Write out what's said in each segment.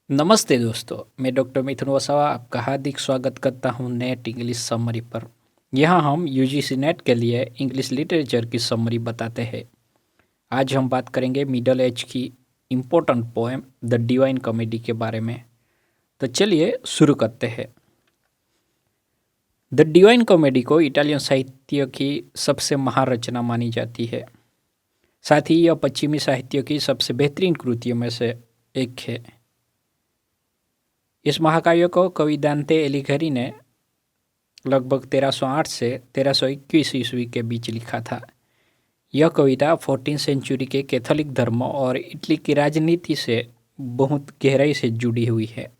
नमस्ते दोस्तों, मैं डॉक्टर मिथुन वसावा आपका हार्दिक स्वागत करता हूं नेट इंग्लिश समरी पर। यहां हम यूजीसी नेट के लिए इंग्लिश लिटरेचर की समरी बताते हैं। आज हम बात करेंगे मिडल एज की important poem the divine comedy के बारे में। तो चलिए शुरू करते हैं। द डिवाइन कॉमेडी को इटालियन साहित्य की सबसे महान रचना मानी जाती है। साथ ही यह पश्चिमी साहित्य की सबसे बेहतरीन कृतियों में से एक है। इस महाकाव्य को कवि दांते एलिघरी ने लगभग 1308 से 1321 ईस्वी के बीच लिखा था। यह कविता 14वीं सेंचुरी के कैथोलिक धर्म और इटली की राजनीति से बहुत गहराई से जुड़ी हुई है।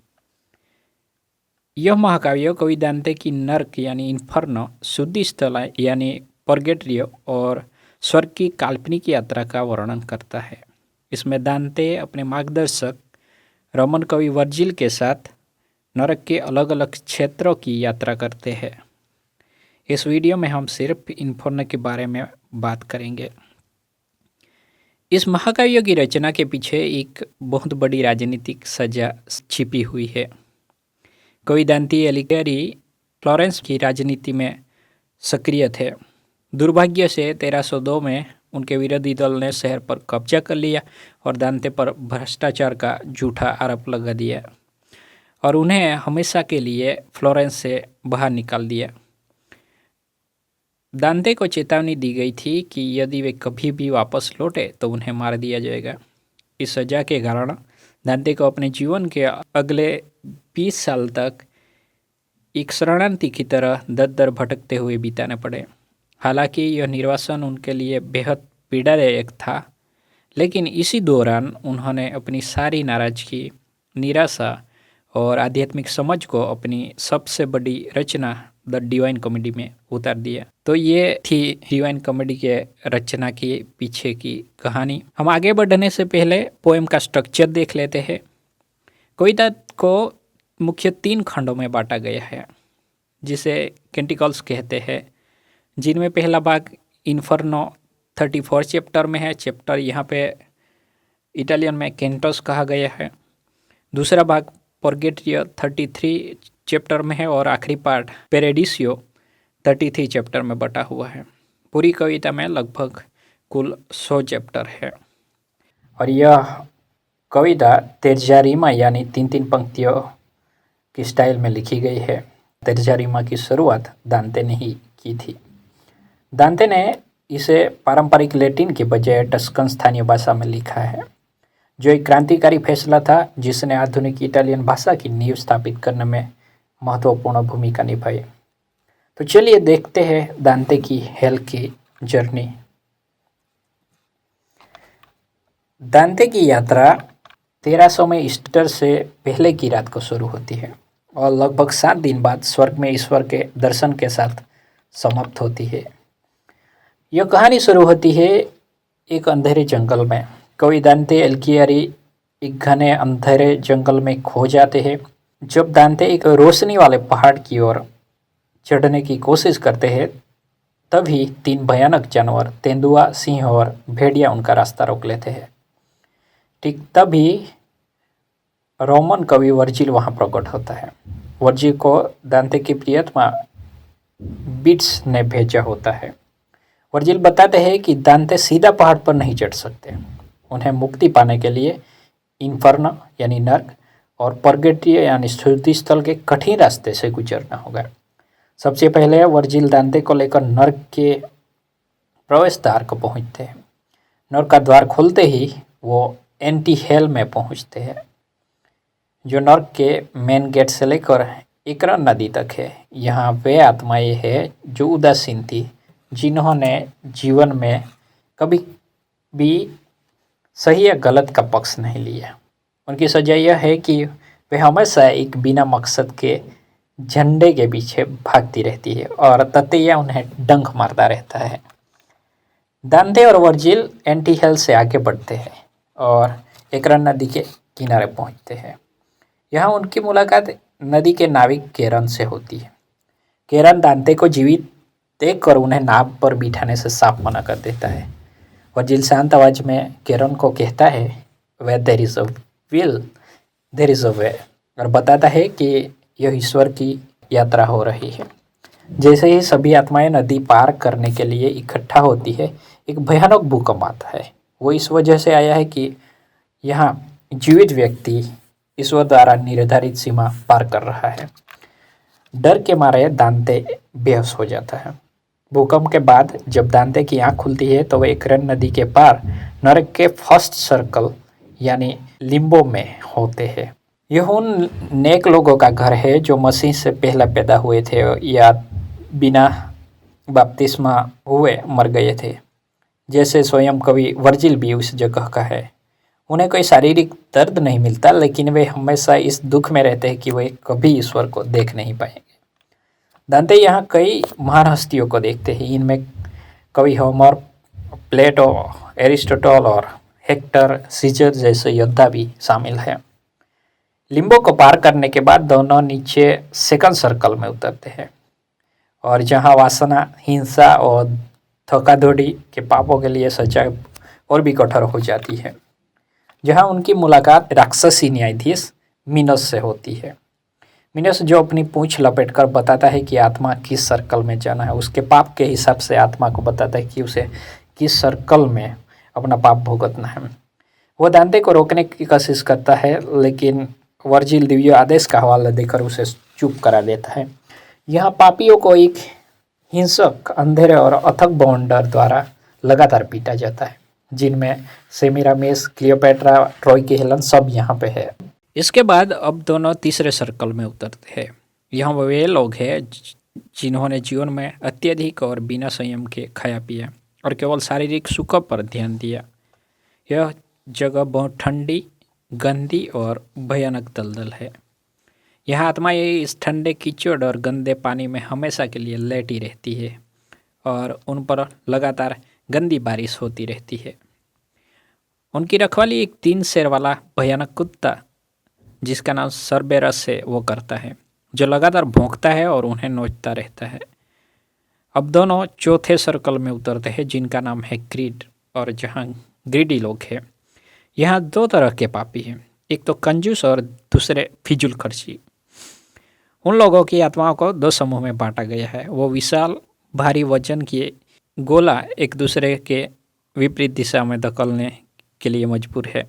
यह महाकाव्य कवि दांते की नर्क यानी इन्फर्नो, शुद्धि स्थल यानी परगेट्रियो और स्वर्ग की काल्पनिक यात्रा का वर्णन करता है। इसमें दांते अपने मार्गदर्शक रोमन कवि वर्जिल के साथ नरक के अलग अलग क्षेत्रों की यात्रा करते हैं। इस वीडियो में हम सिर्फ इन्फर्नो के बारे में बात करेंगे। इस महाकाव्य की रचना के पीछे एक बहुत बड़ी राजनीतिक सजा छिपी हुई है। कवि दांते एलिघरी फ्लोरेंस की राजनीति में सक्रिय थे। दुर्भाग्य से 1302 में उनके विरोधी दल ने शहर पर कब्जा कर लिया और दांते पर भ्रष्टाचार का झूठा आरोप लगा दिया और उन्हें हमेशा के लिए फ्लोरेंस से बाहर निकाल दिया। दांते को चेतावनी दी गई थी कि यदि वे कभी भी वापस लौटे तो उन्हें मार दिया जाएगा। इस सजा के कारण दांते को अपने जीवन के अगले 20 साल तक एक शरणार्थी की तरह दर दर भटकते हुए बिताने पड़े। हालांकि यह निर्वासन उनके लिए बेहद पीड़ादायक था, लेकिन इसी दौरान उन्होंने अपनी सारी नाराजगी, निराशा और आध्यात्मिक समझ को अपनी सबसे बड़ी रचना द डिवाइन कॉमेडी में उतार दिया। तो ये थी डिवाइन कॉमेडी के रचना के पीछे की कहानी। हम आगे बढ़ने से पहले पोएम का स्ट्रक्चर देख लेते हैं। कविता को मुख्य 3 खंडों में बांटा गया है, जिसे कैंटिकल्स कहते हैं, जिनमें पहला भाग इन्फर्नो 34 चैप्टर में है। चैप्टर यहाँ पे इटालियन में कैंटोस कहा गया है। दूसरा भाग परगेट्रियो 33 चैप्टर में है और आखिरी पार्ट पेरेडिसियो 33 चैप्टर में बटा हुआ है। पूरी कविता में लगभग कुल 100 चैप्टर है और यह कविता तेर्जारिमा यानी 3-3 पंक्तियों की स्टाइल में लिखी गई है। तेर्जारिमा की शुरुआत दांते ने ही की थी। दांते ने इसे पारंपरिक लैटिन के बजाय टस्कन स्थानीय भाषा में लिखा है, जो एक क्रांतिकारी फैसला था जिसने आधुनिक इटालियन भाषा की नींव स्थापित करने में महत्वपूर्ण भूमिका निभाई। तो चलिए देखते हैं दांते की हेल की जर्नी। दांते की यात्रा 1300 में ईस्टर से पहले की रात को शुरू होती है और लगभग 7 दिन बाद स्वर्ग में ईश्वर के दर्शन के साथ समाप्त होती है। यह कहानी शुरू होती है एक अंधेरे जंगल में। कवि दांते एलिघरी एक घने अंधेरे जंगल में खो जाते हैं। जब दांते एक रोशनी वाले पहाड़ की ओर चढ़ने की कोशिश करते हैं, तभी 3 भयानक जानवर तेंदुआ, सिंह और भेड़िया उनका रास्ता रोक लेते हैं। ठीक तभी रोमन कवि वर्जिल वहां प्रकट होता है। वर्जिल को दांते की प्रियतमा बिट्स ने भेजा होता है। वर्जिल बताते हैं कि दांते सीधा पहाड़ पर नहीं चढ़ सकते। उन्हें मुक्ति पाने के लिए इन्फर्नो यानी नर्क और परगेट्रियो यानी शुद्धि स्थल के कठिन रास्ते से गुजरना होगा। सबसे पहले वर्जिल दांते को लेकर नर्क के प्रवेश द्वार को पहुंचते हैं। नर्क का द्वार खोलते ही वो एंटी हेल में पहुंचते हैं, जो नर्क के मेन गेट से लेकर एकरन नदी तक है। यहाँ वे आत्माएं हैं जो उदासीन थी, जिन्होंने जीवन में कभी भी सही या गलत का पक्ष नहीं लिया। उनकी सजा यह है कि वे हमेशा एक बिना मकसद के झंडे के पीछे भागती रहती है और ततैया उन्हें डंक मारता रहता है। दांते और वर्जिल एंटी हेल से आगे बढ़ते हैं और एकरन नदी के किनारे पहुंचते हैं। यहाँ उनकी मुलाकात नदी के नाविक केरन से होती है। केरन दांते को जीवित देखकर उन्हें नाव पर बिठाने से साफ मना कर देता है। वर्जिल शांत आवाज में केरन को कहता है, where there is a will there is a way, और बताता है कि यह ईश्वर की यात्रा हो रही है। जैसे ही सभी आत्माएं नदी पार करने के लिए इकट्ठा होती है, एक भयानक भूकंप आता है। वो इस वजह से आया है कि यहाँ जीवित व्यक्ति ईश्वर द्वारा निर्धारित सीमा पार कर रहा है। डर के मारे दांते बेहोश हो जाता है। भूकंप के बाद जब दांते की आंख खुलती है तो वे एकरन नदी के पार नरक के फर्स्ट सर्कल यानी लिम्बो में होते हैं। यह उन नेक लोगों का घर है जो मसीह से पहले पैदा हुए थे या बिना बपतिस्मा हुए मर गए थे। जैसे स्वयं कवि वर्जिल भी उस जगह का है। उन्हें कोई शारीरिक दर्द नहीं मिलता, लेकिन वे हमेशा इस दुख में रहते हैं कि वे कभी ईश्वर को देख नहीं पाएंगे। दांते यहाँ कई महान हस्तियों को देखते हैं। इनमें कवि होमर, प्लेटो, एरिस्टोटल और हेक्टर सीजर जैसे योद्धा भी शामिल हैं। लिम्बो को पार करने के बाद दोनों नीचे सेकंड सर्कल में उतरते हैं, और जहाँ वासना, हिंसा और धोखाधड़ी के पापों के लिए सजा और भी कठोर हो जाती है। जहाँ उनकी मुलाकात राक्षसी न्यायाधीश मिनोस से होती है। मिनोस जो अपनी पूंछ लपेटकर बताता है कि आत्मा किस सर्कल में जाना है। उसके पाप के हिसाब से आत्मा को बताता है कि उसे किस सर्कल में अपना पाप भुगतना है। वो दांते को रोकने की कोशिश करता है, लेकिन वर्जिल दिव्य आदेश का हवाला देकर उसे चुप करा देता है। यहाँ पापियों को एक हिंसक, अंधेरे और अथक बवंडर द्वारा लगातार पीटा जाता है, जिनमें सेमिरामिस, क्लियोपेट्रा, ट्रॉय की हेलन सब यहाँ पे है। इसके बाद अब दोनों तीसरे सर्कल में उतरते हैं। यहाँ वे लोग हैं जिन्होंने जीवन में अत्यधिक और बिना संयम के खाया पिया और केवल शारीरिक सुख पर ध्यान दिया। यह जगह बहुत ठंडी, गंदी और भयानक दलदल है। यहाँ आत्माएं इस ठंडे कीचड़ और गंदे पानी में हमेशा के लिए लेटी रहती है और उन पर लगातार गंदी बारिश होती रहती है। उनकी रखवाली एक 3 सर वाला भयानक कुत्ता जिसका नाम सरबेरस है वो करता है, जो लगातार भौंकता है और उन्हें नोचता रहता है। अब दोनों चौथे सर्कल में उतरते हैं जिनका नाम है ग्रीड, और जहाँ ग्रीडी लोग हैं। यहाँ 2 तरह के पापी हैं, एक तो कंजूस और दूसरे फिजूल खर्ची। उन लोगों की आत्माओं को 2 समूह में बांटा गया है। वो विशाल भारी वजन के गोला एक दूसरे के विपरीत दिशा में धकेलने के लिए मजबूर है।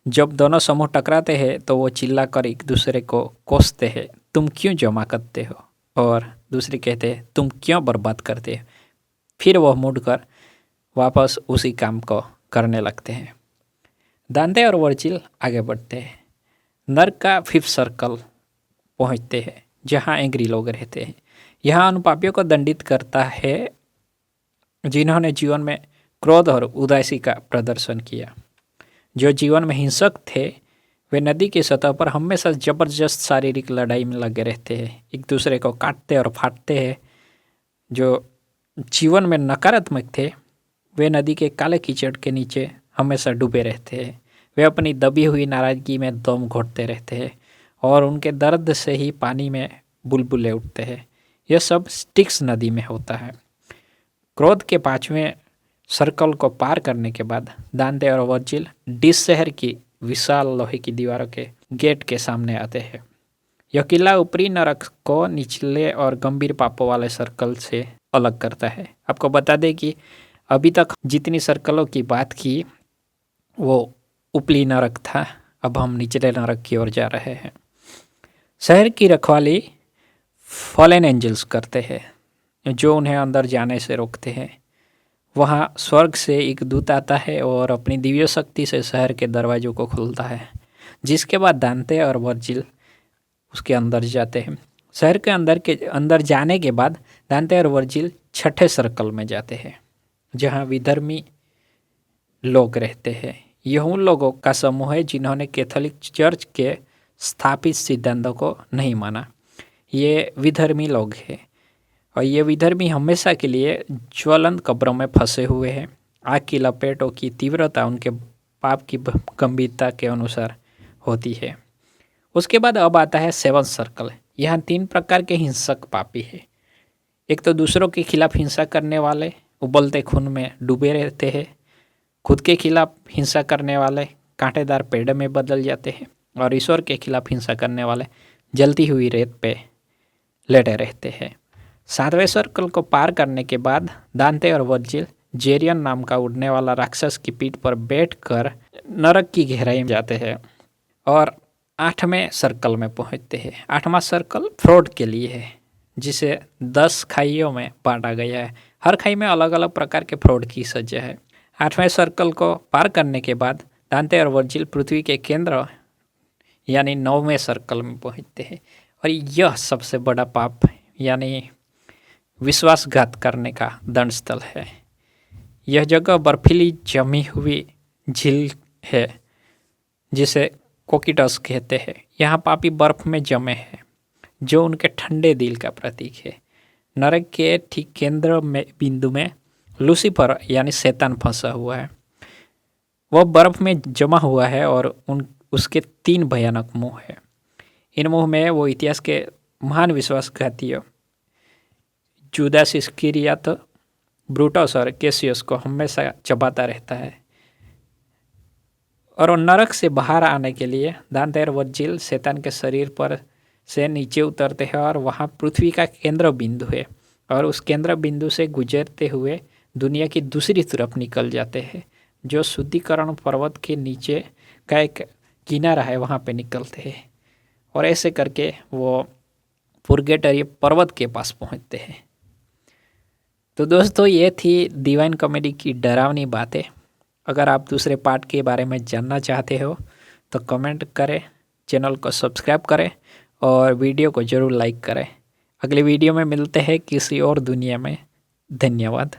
जब दोनों समूह टकराते हैं तो वो चिल्लाकर एक दूसरे को कोसते हैं, तुम क्यों जमा करते हो, और दूसरे कहते हैं तुम क्यों बर्बाद करते हो। फिर वह मुड़कर वापस उसी काम को करने लगते हैं। दांते और वर्जिल आगे बढ़ते हैं। नर्क का 5th सर्कल पहुंचते हैं जहां एंग्री लोग रहते हैं। यहाँ उन पापियों को दंडित करता है जिन्होंने जीवन में क्रोध और उदासी का प्रदर्शन किया। जो जीवन में हिंसक थे वे नदी की सतह पर हमेशा जबरदस्त शारीरिक लड़ाई में लगे रहते हैं, एक दूसरे को काटते और फाड़ते हैं। जो जीवन में नकारात्मक थे वे नदी के काले कीचड़ के नीचे हमेशा डूबे रहते हैं। वे अपनी दबी हुई नाराजगी में दम घोटते रहते हैं और उनके दर्द से ही पानी में बुलबुले उठते हैं। यह सब स्टिक्स नदी में होता है। क्रोध के 5वें सर्कल को पार करने के बाद दांते और वर्जिल डिस शहर की विशाल लोहे की दीवारों के गेट के सामने आते हैं। यह किला ऊपरी नरक को निचले और गंभीर पापों वाले सर्कल से अलग करता है। आपको बता दें कि अभी तक जितनी सर्कलों की बात की वो ऊपरी नरक था, अब हम निचले नरक की ओर जा रहे हैं। शहर की रखवाली फॉलेन एंजल्स करते हैं जो उन्हें अंदर जाने से रोकते हैं। वहाँ स्वर्ग से एक दूत आता है और अपनी दिव्य शक्ति से शहर के दरवाजों को खोलता है, जिसके बाद दांते और वर्जिल उसके अंदर जाते हैं। शहर के अंदर जाने के बाद दांते और वर्जिल 6ठे सर्कल में जाते हैं जहाँ विधर्मी लोग रहते हैं। यह उन लोगों का समूह है जिन्होंने कैथोलिक चर्च के स्थापित सिद्धांतों को नहीं माना। ये विधर्मी लोग हैं और ये विधर्मी हमेशा के लिए ज्वलंत कब्रों में फंसे हुए हैं। आग की लपेटों की तीव्रता उनके पाप की गंभीरता के अनुसार होती है। उसके बाद अब आता है 7th सर्कल। यहाँ 3 प्रकार के हिंसक पापी हैं। एक तो दूसरों के खिलाफ हिंसा करने वाले उबलते खून में डूबे रहते हैं, खुद के खिलाफ हिंसा करने वाले कांटेदार पेड़ में बदल जाते हैं, और ईश्वर के खिलाफ हिंसा करने वाले जलती हुई रेत पे लेटे रहते हैं। 7वें सर्कल को पार करने के बाद दांते और वर्जिल जेरियन नाम का उड़ने वाला राक्षस की पीठ पर बैठकर नरक की गहराई में जाते हैं और 8वें सर्कल में पहुंचते हैं। 8वां सर्कल फ्रॉड के लिए है, जिसे 10 खाइयों में बांटा गया है। हर खाई में अलग अलग प्रकार के फ्रॉड की सजा है। 8वें सर्कल को पार करने के बाद दांते और वर्जिल पृथ्वी के केंद्र यानी 9वें सर्कल में पहुंचते हैं, और यह सबसे बड़ा पाप यानी विश्वासघात करने का दंड स्थल है। यह जगह बर्फीली जमी हुई झील है जिसे कोकिटस कहते हैं। यहाँ पापी बर्फ में जमे हैं, जो उनके ठंडे दिल का प्रतीक है। नरक के ठीक केंद्र में बिंदु में लूसीफर यानी शैतान फंसा हुआ है। वह बर्फ में जमा हुआ है और उसके 3 भयानक मुंह है। इन मुंह में वो इतिहास के महान विश्वासघाती जूदास इस्करियोत, ब्रूटस और कैसियस को हमेशा चबाता रहता है। और नरक से बाहर आने के लिए दांते और वर्जिल शैतान के शरीर पर से नीचे उतरते हैं, और वहाँ पृथ्वी का केंद्र बिंदु है, और उस केंद्र बिंदु से गुजरते हुए दुनिया की दूसरी तरफ निकल जाते हैं, जो शुद्धिकरण पर्वत के नीचे का एक किनारा है, वहाँ पे निकलते हैं, और ऐसे करके वो पुर्गेटरी पर्वत के पास पहुँचते हैं। तो दोस्तों, ये थी डिवाइन कॉमेडी की डरावनी बातें। अगर आप दूसरे पार्ट के बारे में जानना चाहते हो तो कमेंट करें, चैनल को सब्सक्राइब करें और वीडियो को ज़रूर लाइक करें। अगले वीडियो में मिलते हैं किसी और दुनिया में। धन्यवाद।